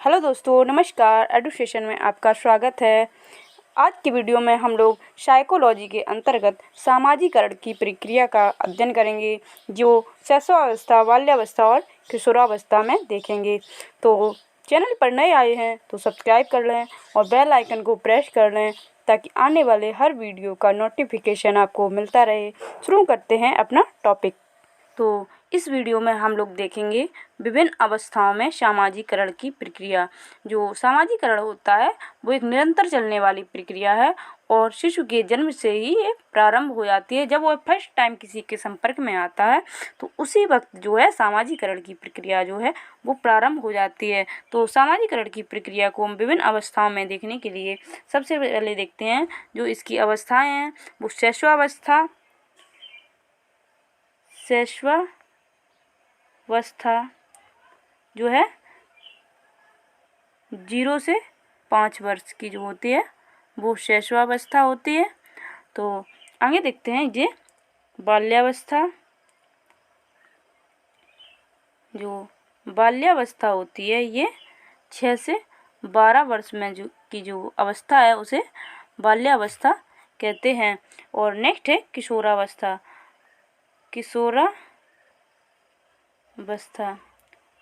Hello दोस्तों, नमस्कार। Education में आपका स्वागत है। आज की वीडियो में हम लोग साइकोलॉजी के अंतर्गत सामाजिकरण की प्रक्रिया का अध्ययन करेंगे, जो शैशवावस्था, बाल्यावस्था और किशोरावस्था में देखेंगे। तो चैनल पर नए आए हैं तो सब्सक्राइब कर लें और बेल आइकन को प्रेस कर लें ताकि आने वाले हर वीडियो का नोटिफिकेशन आपको मिलता रहे। शुरू करते हैं अपना टॉपिक। तो इस वीडियो में हम लोग देखेंगे विभिन्न अवस्थाओं में सामाजिकरण की प्रक्रिया। जो सामाजिकरण होता है वो एक निरंतर चलने वाली प्रक्रिया है और शिशु के जन्म से ही ये प्रारंभ हो जाती है। जब वो फर्स्ट टाइम किसी के संपर्क में आता है तो उसी वक्त जो है सामाजिकरण की प्रक्रिया जो है वो प्रारंभ हो जाती है। तो सामाजिकरण की प्रक्रिया को हम विभिन्न अवस्थाओं में देखने के लिए सबसे पहले देखते हैं जो इसकी अवस्थाएं हैं वो शैशवावस्था जो है 0 से 5 वर्ष की जो होती है वो शैशवावस्था होती है। तो आगे देखते हैं ये बाल्यावस्था। जो बाल्यावस्था होती है ये 6 से 12 वर्ष में जो अवस्था है उसे बाल्यावस्था कहते हैं। और नेक्स्ट है किशोरावस्था।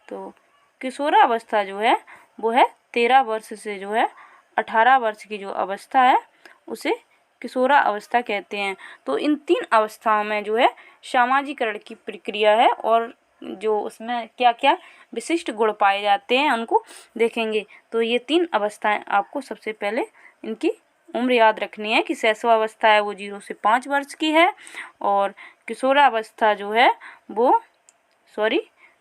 तो किशोरावस्था जो है वो है 13 वर्ष से जो है 18 वर्ष की जो अवस्था है उसे किशोरावस्था कहते हैं। तो इन 3 अवस्थाओं में जो है सामाजिकरण की प्रक्रिया है और जो उसमें क्या क्या विशिष्ट गुण पाए जाते हैं उनको देखेंगे। तो ये 3 अवस्थाएं आपको सबसे पहले इनकी उम्र याद रखनी है कि शैशवावस्था है वो 0 से 5 वर्ष की है और किशोरावस्था जो है वो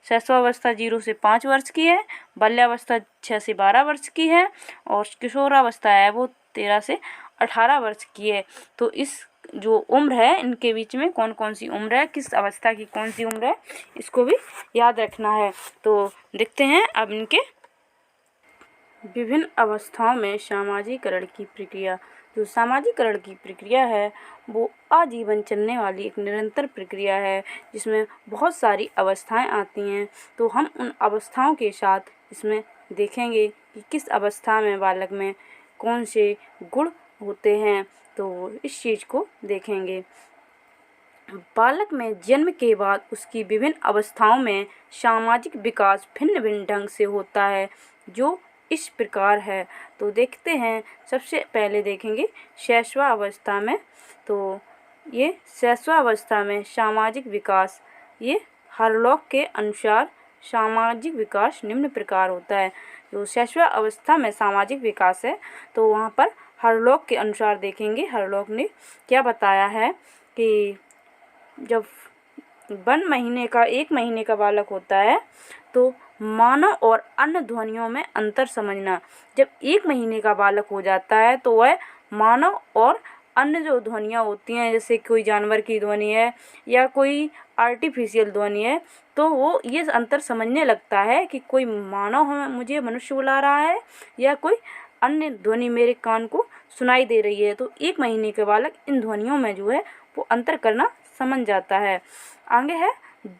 शैशवावस्था 0 से 5 वर्ष की है, बाल्यावस्था 6 से 12 वर्ष की है और किशोरावस्था है वो 13 से 18 वर्ष की है। तो इस जो उम्र है इनके बीच में कौन कौन सी उम्र है, किस अवस्था की कौन सी उम्र है, इसको भी याद रखना है। तो देखते हैं अब इनके विभिन्न अवस्थाओं में सामाजिकरण की प्रक्रिया। जो सामाजिकरण की प्रक्रिया है वो आजीवन चलने वाली एक निरंतर प्रक्रिया है जिसमें बहुत सारी अवस्थाएं आती हैं। तो हम उन अवस्थाओं के साथ इसमें देखेंगे कि किस अवस्था में बालक में कौन से गुण होते हैं, तो इस चीज़ को देखेंगे। बालक में जन्म के बाद उसकी विभिन्न अवस्थाओं में सामाजिक विकास भिन्न भिन्न ढंग से होता है जो इस प्रकार है। तो देखते हैं, सबसे पहले देखेंगे शैशवावस्था में। तो ये शैशवावस्था में सामाजिक विकास, ये हरलॉक के अनुसार सामाजिक विकास निम्न प्रकार होता है। जो शैशवावस्था में सामाजिक विकास है तो वहाँ पर हरलॉक के अनुसार देखेंगे। हरलॉक ने क्या बताया है कि जब 1 महीने का बालक होता है तो मानव और अन्य ध्वनियों में अंतर समझना। जब 1 महीने का बालक हो जाता है तो वह मानव और अन्य जो ध्वनियाँ होती हैं, जैसे कोई जानवर की ध्वनि है या कोई आर्टिफिशियल ध्वनि है, तो वो ये अंतर समझने लगता है कि कोई मानव मुझे मनुष्य बुला रहा है या कोई अन्य ध्वनि मेरे कान को सुनाई दे रही है। तो 1 महीने के बालक इन ध्वनियों में जो है वो अंतर करना समझ जाता है। आगे है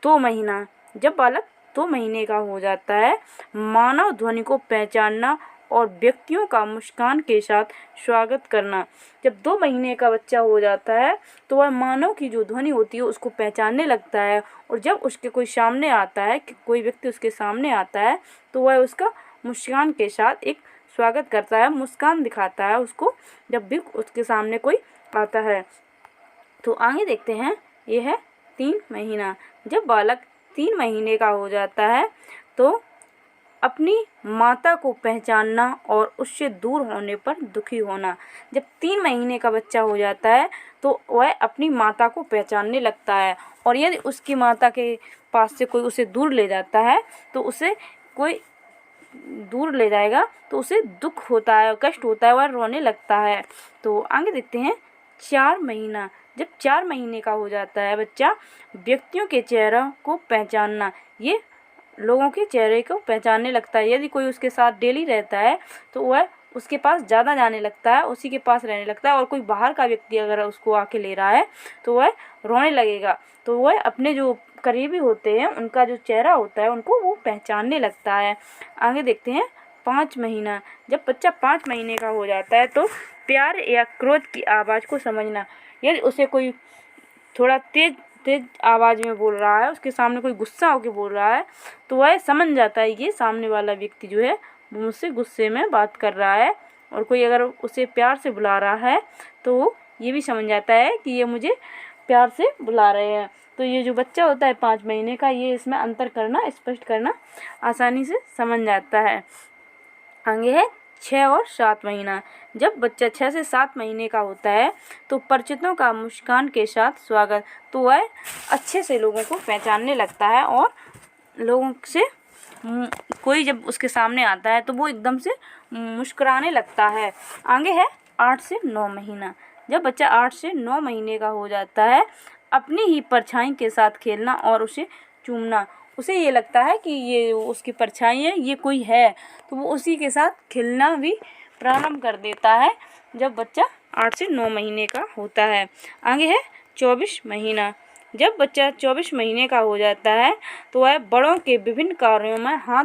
2 महीना। जब बालक 2 महीने का हो जाता है, मानव ध्वनि को पहचानना और व्यक्तियों का मुस्कान के साथ स्वागत करना। जब 2 महीने का बच्चा हो जाता है तो वह मानव की जो ध्वनि होती है उसको पहचानने लगता है और जब उसके कोई सामने आता है, कि कोई व्यक्ति उसके सामने आता है, तो वह उसका मुस्कान के साथ एक स्वागत करता है, मुस्कान दिखाता है उसको जब भी उसके सामने कोई आता है। तो आगे देखते हैं, ये है 3 महीना। जब बालक 3 महीने का हो जाता है तो अपनी माता को पहचानना और उससे दूर होने पर दुखी होना। जब 3 महीने का बच्चा हो जाता है तो वह अपनी माता को पहचानने लगता है और यदि उसकी माता के पास से कोई उसे दूर ले जाता है तो उसे कोई दूर ले जाएगा तो उसे दुख होता है, कष्ट होता है, वह रोने लगता है। तो आगे देखते हैं 4 महीना। जब 4 महीने का हो जाता है बच्चा, व्यक्तियों के चेहरों को पहचानना, ये लोगों के चेहरे को पहचानने लगता है। यदि कोई उसके साथ डेली रहता है तो वह उसके पास ज़्यादा जाने लगता है, उसी के पास रहने लगता है और कोई बाहर का व्यक्ति अगर उसको आके ले रहा है तो वह रोने लगेगा। तो वह अपने जो करीबी होते हैं उनका जो चेहरा होता है उनको वो पहचानने लगता है। आगे देखते हैं 5 महीना, जब बच्चा 5 महीने का हो जाता है तो प्यार या क्रोध की आवाज़ को समझना। यदि उसे कोई थोड़ा तेज आवाज़ में बोल रहा है, उसके सामने कोई गुस्सा होकर बोल रहा है, तो वह समझ जाता है कि सामने वाला व्यक्ति जो है वो मुझसे गुस्से में बात कर रहा है। और कोई अगर उसे प्यार से बुला रहा है तो ये भी समझ जाता है कि ये मुझे प्यार से बुला रहे हैं। तो ये जो बच्चा होता है 5 महीने का, ये इसमें अंतर करना, स्पष्ट करना आसानी से समझ जाता है। आगे है 6 और 7 महीना। जब बच्चा 6 से 7 महीने का होता है तो परिचितों का मुस्कान के साथ स्वागत, तो वह अच्छे से लोगों को पहचानने लगता है और लोगों से कोई जब उसके सामने आता है तो वो एकदम से मुस्कुराने लगता है। आगे है 8 से 9 महीना। जब बच्चा 8 से 9 महीने का हो जाता है, अपनी ही परछाई के साथ खेलना और उसे चूमना। उसे ये लगता है कि ये उसकी परछाई है, ये कोई है, तो वो उसी के साथ खेलना भी प्रारंभ कर देता है जब बच्चा 8 से 9 महीने का होता है। आगे है 24 महीना। जब बच्चा 24 महीने का हो जाता है तो वह बड़ों के विभिन्न कार्यों में हाथ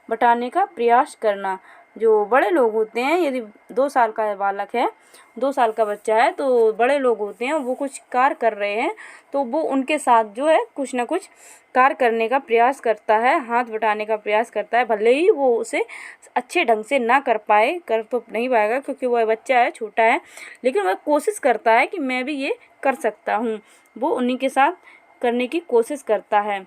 बटाने का प्रयास करना। जो बड़े लोग होते हैं, यदि 2 साल का बालक है, 2 साल का बच्चा है, तो बड़े लोग होते हैं वो कुछ कार्य कर रहे हैं तो वो उनके साथ जो है कुछ ना कुछ कार्य करने का प्रयास करता है, हाथ बटाने का प्रयास करता है। भले ही वो उसे अच्छे ढंग से ना कर पाए, कर तो नहीं पाएगा क्योंकि वह बच्चा है, छोटा है, लेकिन वह कोशिश करता है कि मैं भी ये कर सकता हूँ। वो उन्हीं के साथ करने की कोशिश करता है।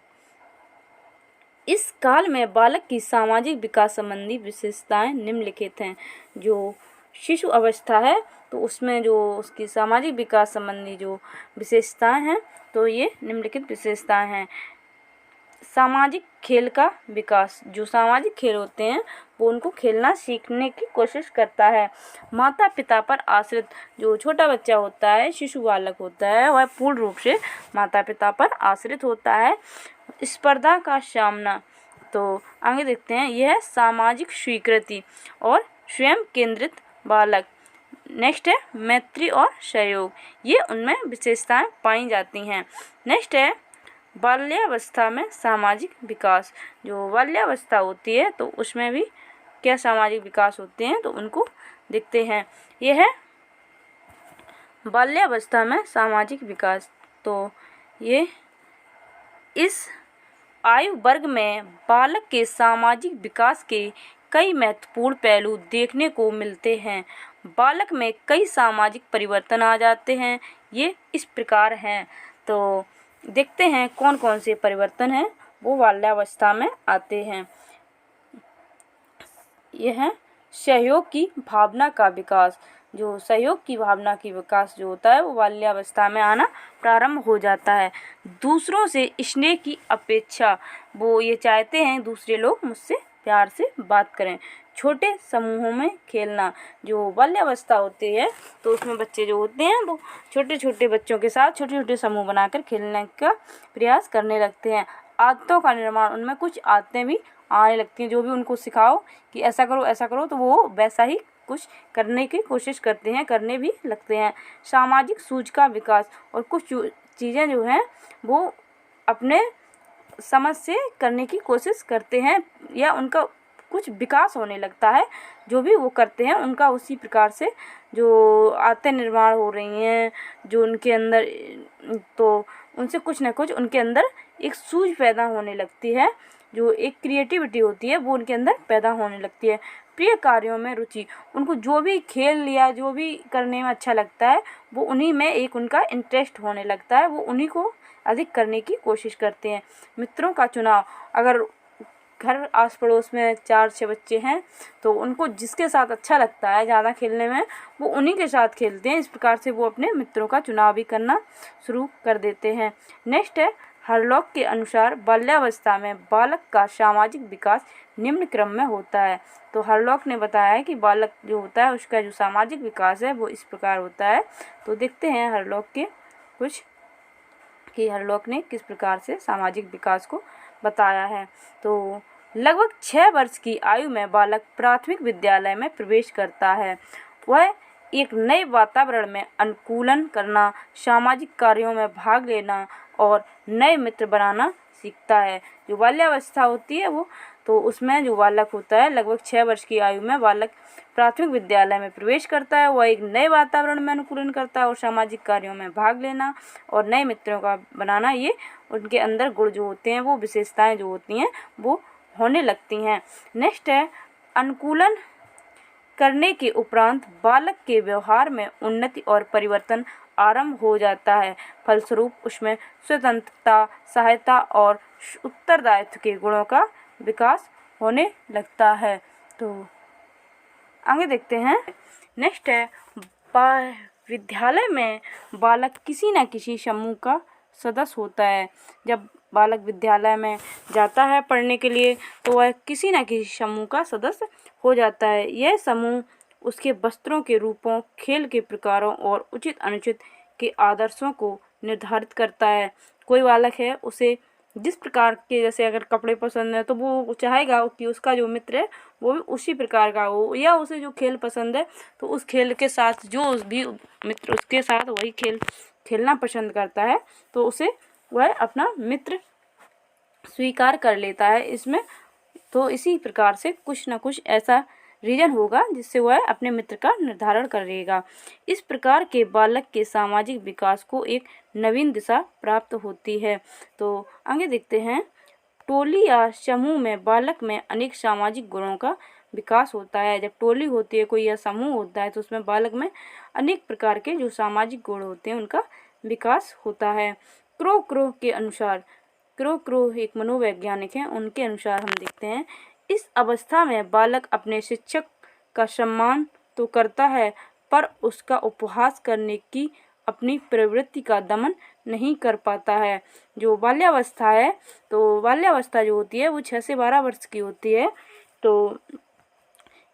इस काल में बालक की सामाजिक विकास संबंधी विशेषताएं निम्नलिखित हैं। जो शिशु अवस्था है तो उसमें जो उसकी सामाजिक विकास संबंधी जो विशेषताएं हैं तो ये निम्नलिखित विशेषताएं हैं। सामाजिक खेल का विकास, जो सामाजिक खेल होते हैं वो उनको खेलना सीखने की कोशिश करता है। माता पिता पर आश्रित, जो छोटा बच्चा होता है, शिशु बालक होता है, वह पूर्ण रूप से माता पिता पर आश्रित होता है। स्पर्धा का सामना, तो आगे देखते हैं, यह सामाजिक स्वीकृति और स्वयं केंद्रित बालक। नेक्स्ट है मैत्री और सहयोग, ये उनमें विशेषताएं पाई जाती हैं। नेक्स्ट है बाल्यावस्था में सामाजिक विकास। जो बाल्यावस्था होती है तो उसमें भी क्या सामाजिक विकास होते हैं तो उनको देखते हैं। यह है बाल्यावस्था में सामाजिक विकास। तो ये इस आयु वर्ग में बालक के सामाजिक विकास के कई महत्वपूर्ण पहलू देखने को मिलते हैं। बालक में कई सामाजिक परिवर्तन आ जाते हैं। ये इस प्रकार हैं, तो देखते हैं कौन कौन से परिवर्तन हैं वो बाल्यावस्था में आते हैं। यह है सहयोग की भावना का विकास। जो सहयोग की भावना की विकास जो होता है वो बाल्यावस्था में आना प्रारंभ हो जाता है। दूसरों से स्नेह की अपेक्षा, वो ये चाहते हैं दूसरे लोग मुझसे प्यार से बात करें। छोटे समूहों में खेलना, जो बाल्यावस्था होती है तो उसमें बच्चे जो होते हैं वो छोटे छोटे बच्चों के साथ छोटे छोटे समूह बनाकर खेलने का प्रयास करने लगते हैं। आदतों का निर्माण, उनमें कुछ आदतें भी आने लगती हैं। जो भी उनको सिखाओ कि ऐसा करो तो वो वैसा ही कुछ करने की कोशिश करते हैं, करने भी लगते हैं। सामाजिक सूझ का विकास, और कुछ चीज़ें जो हैं वो अपने समझ से करने की कोशिश करते हैं या उनका कुछ विकास होने लगता है। जो भी वो करते हैं उनका उसी प्रकार से जो आदतें निर्माण हो रही हैं जो उनके अंदर, तो उनसे कुछ ना कुछ उनके अंदर एक सूझ पैदा होने लगती है। जो एक क्रिएटिविटी होती है वो उनके अंदर पैदा होने लगती है। प्रिय कार्यों में रुचि, उनको जो भी खेल लिया, जो भी करने में अच्छा लगता है वो उन्हीं में एक उनका इंटरेस्ट होने लगता है, वो उन्हीं को अधिक करने की कोशिश करते हैं। मित्रों का चुनाव, अगर घर आस पड़ोस में 4-6 बच्चे हैं तो उनको जिसके साथ अच्छा लगता है ज़्यादा खेलने में वो उन्हीं के साथ खेलते हैं। इस प्रकार से वो अपने मित्रों का चुनाव भी करना शुरू कर देते हैं। नेक्स्ट है हरलॉक के अनुसार बाल्यावस्था में बालक का सामाजिक विकास निम्न क्रम में होता है। तो हरलॉक ने बताया है कि बालक जो होता है उसका जो सामाजिक विकास है वो इस प्रकार होता है। तो देखते हैं हरलॉक के कुछ कि हरलॉक ने किस प्रकार से सामाजिक विकास को बताया है। तो लगभग 6 वर्ष की आयु में बालक प्राथमिक विद्यालय में प्रवेश करता है। वह एक नए वातावरण में अनुकूलन करना, सामाजिक कार्यों में भाग लेना और नए मित्र बनाना सीखता है। जो बाल्यावस्था होती है वो, तो उसमें जो बालक होता है लगभग 6 वर्ष की आयु में बालक प्राथमिक विद्यालय में प्रवेश करता है। वह एक नए वातावरण में अनुकूलन करता है और सामाजिक कार्यों में भाग लेना और नए मित्रों का बनाना, ये उनके अंदर गुण जो होते हैं, वो विशेषताएं जो होती हैं वो होने लगती हैं। नेक्स्ट है, अनुकूलन करने के उपरांत बालक के व्यवहार में उन्नति और परिवर्तन आरंभ हो जाता है। फलस्वरूप उसमें स्वतंत्रता, सहायता और उत्तरदायित्व के गुणों का विकास होने लगता है। तो आगे देखते हैं। नेक्स्ट है, विद्यालय में बालक किसी न किसी समूह का सदस्य होता है। जब बालक विद्यालय में जाता है पढ़ने के लिए, तो वह किसी न किसी समूह का सदस्य हो जाता है। यह समूह उसके वस्त्रों के रूपों, खेल के प्रकारों और उचित अनुचित के आदर्शों को निर्धारित करता है। कोई बालक है, उसे जिस प्रकार के, जैसे अगर कपड़े पसंद है तो वो चाहेगा कि उसका जो मित्र है वो भी उसी प्रकार का हो, या उसे जो खेल पसंद है तो उस खेल के साथ जो भी मित्र उसके साथ वही खेल खेलना पसंद करता है, तो उसे वह अपना मित्र स्वीकार कर लेता है इसमें। तो इसी प्रकार से कुछ न कुछ ऐसा रीजन होगा जिससे वह अपने मित्र का निर्धारण करेगा। इस प्रकार के बालक के सामाजिक विकास को एक नवीन दिशा प्राप्त होती है। तो आगे देखते हैं। टोली या समूह में बालक में अनेक सामाजिक गुणों का विकास होता है। जब टोली होती है, कोई या समूह होता है, तो उसमें बालक में अनेक प्रकार के जो सामाजिक गुण होते हैं उनका विकास होता है। क्रो के अनुसार, क्रो एक मनोवैज्ञानिक हैं, उनके अनुसार हम देखते हैं, इस अवस्था में बालक अपने शिक्षक का सम्मान तो करता है, पर उसका उपहास करने की अपनी प्रवृत्ति का दमन नहीं कर पाता है। जो बाल्यावस्था है, तो बाल्यावस्था जो होती है वो 6 से 12 वर्ष की होती है। तो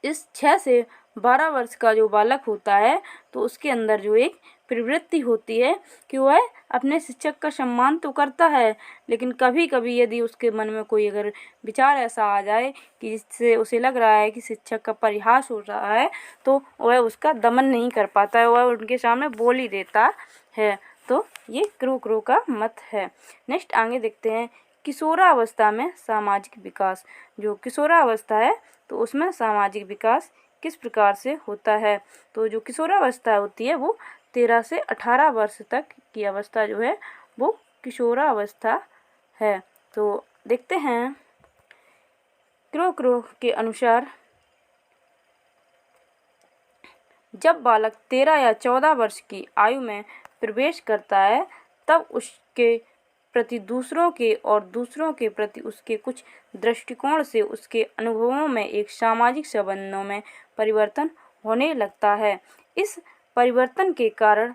इस 6 से 12 वर्ष का जो बालक होता है, तो उसके अंदर जो एक प्रवृत्ति होती है कि वह अपने शिक्षक का सम्मान तो करता है, लेकिन कभी कभी यदि उसके मन में कोई अगर विचार ऐसा आ जाए कि जिससे उसे लग रहा है कि शिक्षक का परिहास हो रहा है, तो वह उसका दमन नहीं कर पाता है, वह उनके सामने बोल ही देता है। तो ये क्रो का मत है। नेक्स्ट आगे देखते हैं। किशोरावस्था में सामाजिक विकास। जो किशोरावस्था है, तो उसमें सामाजिक विकास किस प्रकार से होता है। तो जो किशोरावस्था होती है वो 13 से 18 वर्ष तक की अवस्था जो है वो किशोरावस्था है। तो देखते हैं। क्रो के अनुसार जब बालक 13 या 14 वर्ष की आयु में प्रवेश करता है, तब उसके प्रति दूसरों के और दूसरों के प्रति उसके कुछ दृष्टिकोण से उसके अनुभवों में एक सामाजिक संबंधों में परिवर्तन होने लगता है। इस परिवर्तन के कारण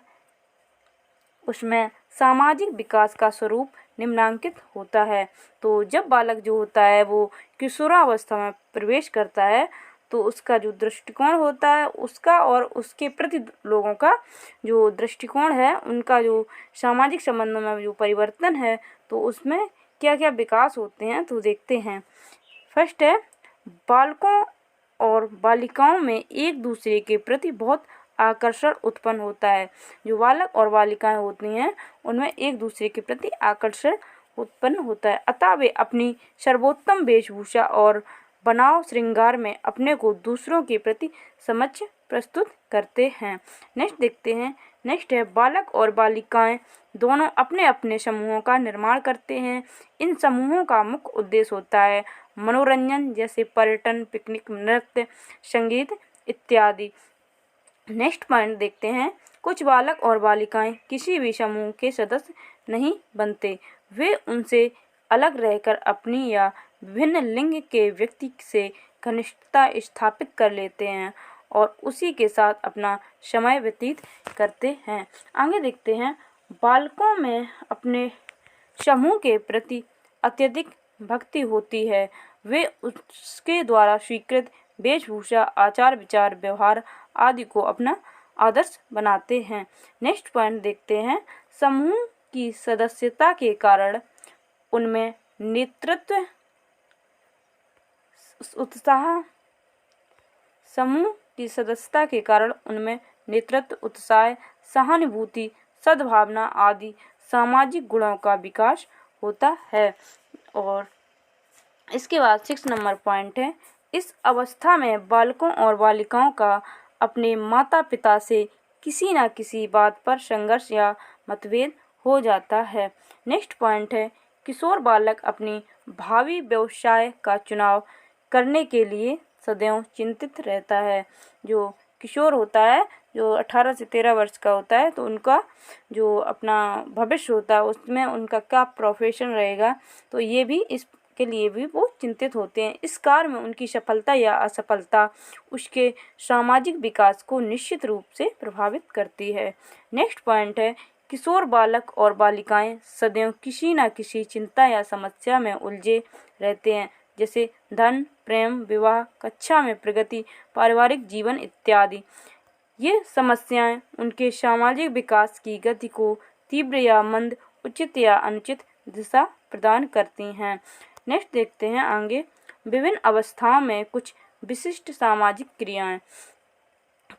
उसमें सामाजिक विकास का स्वरूप निम्नांकित होता है। तो जब बालक जो होता है वो किशोरावस्था में प्रवेश करता है, तो उसका जो दृष्टिकोण होता है उसका और उसके प्रति लोगों का जो दृष्टिकोण है, उनका जो सामाजिक संबंधों में जो परिवर्तन है, तो उसमें क्या क्या विकास होते हैं तो देखते हैं। फर्स्ट है, बालकों और बालिकाओं में एक दूसरे के प्रति बहुत आकर्षण उत्पन्न होता है। जो बालक और बालिकाएं होती हैं उनमें एक दूसरे के प्रति आकर्षण उत्पन्न होता है, अतः वे अपनी सर्वोत्तम वेशभूषा और बनाव श्रृंगार में अपने को दूसरों के प्रति समक्ष प्रस्तुत करते हैं। नेक्स्ट देखते हैं। नेक्स्ट है, बालक और बालिकाएं दोनों अपने अपने समूहों का निर्माण करते हैं। इन समूहों का मुख्य उद्देश्य होता है मनोरंजन, जैसे पर्यटन, पिकनिक, नृत्य, संगीत इत्यादि। नेक्स्ट पॉइंट देखते हैं। कुछ बालक और बालिकाएं किसी भी समूह के सदस्य नहीं बनते, वे उनसे अलग रहकर अपनी या विभिन्न लिंग के व्यक्ति से घनिष्ठता स्थापित कर लेते हैं और उसी के साथ अपना समय व्यतीत करते हैं। आगे देखते हैं। बालकों में अपने समूह के प्रति अत्यधिक भक्ति होती है, वे उसके द्वारा स्वीकृत वेशभूषा, आचार विचार, व्यवहार आदि को अपना आदर्श बनाते हैं। नेक्स्ट पॉइंट देखते हैं। समूह की सदस्यता के कारण उनमें नेतृत्व उत्साह, समूह की सदस्यता के कारण उनमें नेतृत्व, उत्साह, सहानुभूति, सद्भावना आदि सामाजिक गुणों का विकास होता है। और इसके बाद 6 नंबर पॉइंट है, इस अवस्था में बालकों और बालिकाओं का अपने माता पिता से किसी न किसी बात पर संघर्ष या मतभेद हो जाता है। नेक्स्ट पॉइंट है, किशोर बालक अपनी भावी व्यवसाय का चुनाव करने के लिए सदैव चिंतित रहता है। जो किशोर होता है, जो 18 से 13 वर्ष का होता है, तो उनका जो अपना भविष्य होता है उसमें उनका क्या प्रोफेशन रहेगा, तो ये भी इसके लिए भी वो चिंतित होते हैं। इस कार्य में उनकी सफलता या असफलता उसके सामाजिक विकास को निश्चित रूप से प्रभावित करती है। नेक्स्ट पॉइंट है, किशोर बालक और बालिकाएं सदैव किसी न किसी चिंता या समस्या में उलझे रहते हैं, जैसे धन, प्रेम, विवाह, कक्षा में प्रगति, पारिवारिक जीवन इत्यादि। ये समस्याएं उनके सामाजिक विकास की गति को तीव्र या मंद, उचित या अनुचित दिशा प्रदान करती हैं। नेक्स्ट देखते हैं आगे, विभिन्न अवस्थाओं में कुछ विशिष्ट सामाजिक क्रियाएं।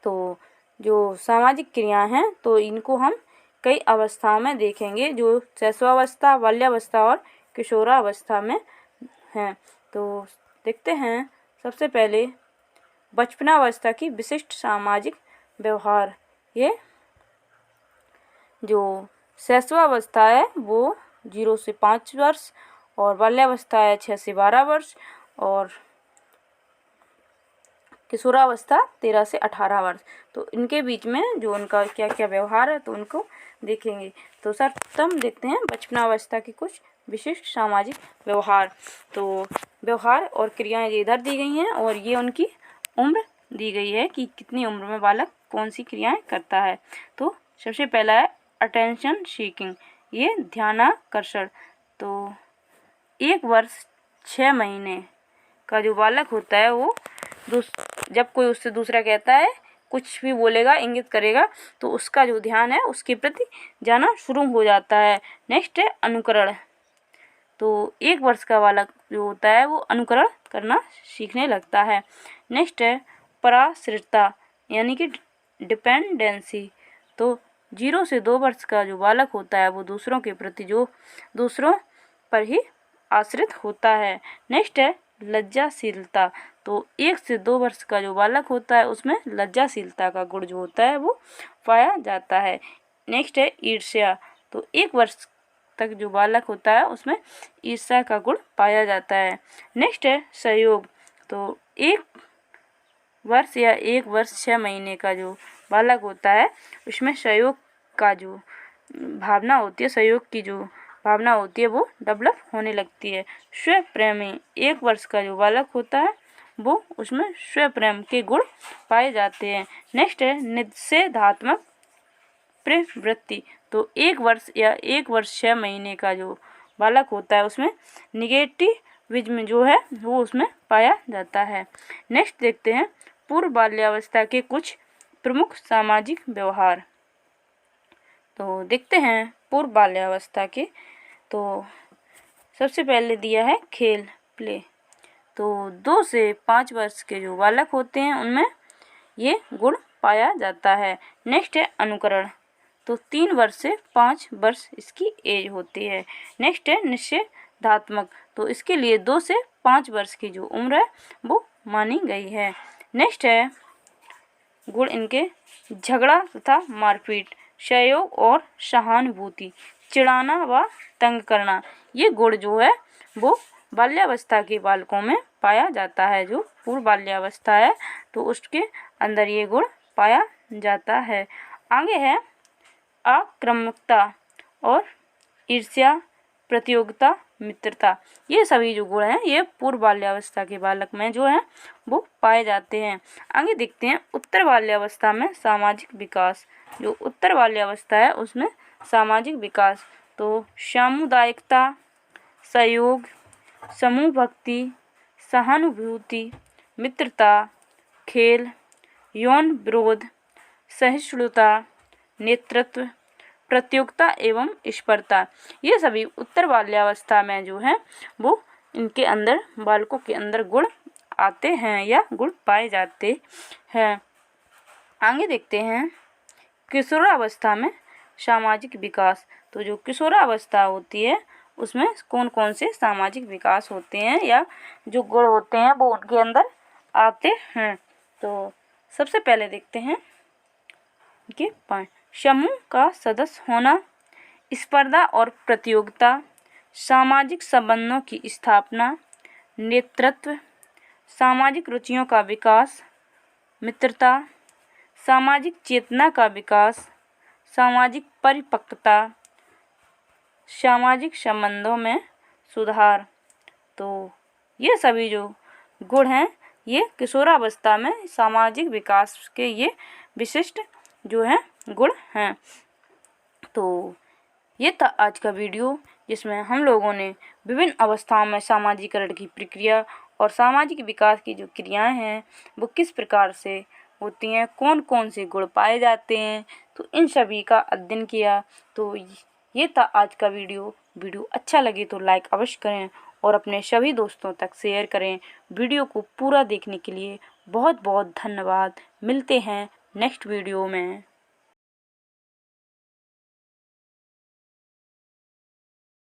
तो जो सामाजिक क्रियाएं हैं तो इनको हम कई अवस्थाओं में देखेंगे, जो शैशवावस्था, बाल्यावस्था और किशोरावस्था में हैं। तो देखते हैं सबसे पहले बचपनावस्था की विशिष्ट सामाजिक व्यवहार। ये जो शैशवावस्था है वो 0 से 5 वर्ष और बाल्यावस्था है 6 से 12 वर्ष और किशोरावस्था 13 से 18 वर्ष। तो इनके बीच में जो उनका क्या क्या व्यवहार है तो उनको देखेंगे। तो सर्वप्रथम देखते हैं बचपनावस्था की कुछ विशिष्ट सामाजिक व्यवहार। तो व्यवहार और क्रियाएं इधर दी गई हैं और ये उनकी उम्र दी गई है कि कितनी उम्र में बालक कौन सी क्रियाएं करता है। तो सबसे पहला है अटेंशन सीकिंग, ये ध्यानाकर्षण। तो 1 वर्ष 6 महीने का जो बालक होता है वो जब कोई उससे दूसरा कहता है, कुछ भी बोलेगा, इंगित करेगा, तो उसका जो ध्यान है उसके प्रति जाना शुरू हो जाता है। नेक्स्ट है अनुकरण। तो 1 वर्ष का बालक जो होता है वो अनुकरण करना सीखने लगता है। नेक्स्ट है पराश्रितता यानी कि डिपेंडेंसी। तो 0 से 2 वर्ष का जो बालक होता है वो दूसरों के प्रति जो दूसरों पर ही आश्रित होता है। नेक्स्ट है लज्जाशीलता। तो 1 से 2 वर्ष का जो बालक होता है उसमें लज्जाशीलता का गुण जो होता है वो पाया जाता है। नेक्स्ट है ईर्ष्या। तो 1 वर्ष तक जो बालक होता है उसमें ईर्ष्या का गुण पाया जाता है। नेक्स्ट है सहयोग। तो 1 वर्ष या 1 वर्ष 6 महीने का जो बालक होता है उसमें सहयोग का जो भावना होती है, सहयोग की जो भावना होती है वो डेवलप होने लगती है। स्व प्रेमी। 1 वर्ष का जो बालक होता है वो उसमें स्व प्रेम के गुण पाए जाते हैं। नेक्स्ट है निषेधात्मक प्रवृत्ति। तो 1 वर्ष या 1 वर्ष 6 महीने का जो बालक होता है उसमें निगेटिविज्म जो है वो उसमें पाया जाता है। नेक्स्ट देखते हैं पूर्व बाल्यावस्था के कुछ प्रमुख सामाजिक व्यवहार। तो देखते हैं पूर्व बाल्यावस्था के। तो सबसे पहले दिया है खेल, प्ले। तो 2 से 5 वर्ष के जो बालक होते हैं उनमें ये गुण पाया जाता है। नेक्स्ट है अनुकरण। तो 3 वर्ष से 5 वर्ष इसकी एज होती है। नेक्स्ट है निषेधात्मक। तो इसके लिए 2 से 5 वर्ष की जो उम्र है वो मानी गई है। नेक्स्ट है गुण इनके झगड़ा तथा मारपीट, सहयोग और सहानुभूति, चिढ़ाना व तंग करना। ये गुण जो है वो बाल्यावस्था के बालकों में पाया जाता है। जो पूर्व बाल्यावस्था है तो उसके अंदर ये गुण पाया जाता है। आगे है आक्रामकता और ईर्ष्या, प्रतियोगिता, मित्रता। ये सभी जो गुण हैं ये पूर्व बाल्यावस्था के बालक में जो है वो पाए जाते हैं। आगे देखते हैं उत्तर बाल्यावस्था में सामाजिक विकास। जो उत्तर बाल्यावस्था है उसमें सामाजिक विकास। तो सामुदायिकता, सहयोग, समूह भक्ति, सहानुभूति, मित्रता, खेल, यौन विरोध, सहिष्णुता, नेतृत्व, प्रतियोगिता एवं स्पर्धा। ये सभी उत्तर बाल्यावस्था में जो है वो इनके अंदर बालकों के अंदर गुण आते हैं या गुण पाए जाते हैं। आगे देखते हैं किशोरावस्था में सामाजिक विकास। तो जो किशोरावस्था होती है उसमें कौन कौन से सामाजिक विकास होते हैं या जो गुण होते हैं वो उनके अंदर आते हैं। तो सबसे पहले देखते हैं कि समूह का सदस्य होना, स्पर्धा और प्रतियोगिता, सामाजिक संबंधों की स्थापना, नेतृत्व, सामाजिक रुचियों का विकास, मित्रता, सामाजिक चेतना का विकास, सामाजिक परिपक्वता, सामाजिक संबंधों में सुधार। तो ये सभी जो गुण हैं ये किशोरावस्था में सामाजिक विकास के ये विशिष्ट जो हैं गुण हैं। तो ये था आज का वीडियो जिसमें हम लोगों ने विभिन्न अवस्थाओं में सामाजिकरण की प्रक्रिया और सामाजिक विकास की जो क्रियाएं हैं वो किस प्रकार से होती हैं, कौन कौन से गुण पाए जाते हैं, तो इन सभी का अध्ययन किया। तो ये था आज का वीडियो अच्छा लगे तो लाइक अवश्य करें और अपने सभी दोस्तों तक शेयर करें। वीडियो को पूरा देखने के लिए बहुत बहुत धन्यवाद। मिलते हैं नेक्स्ट वीडियो में।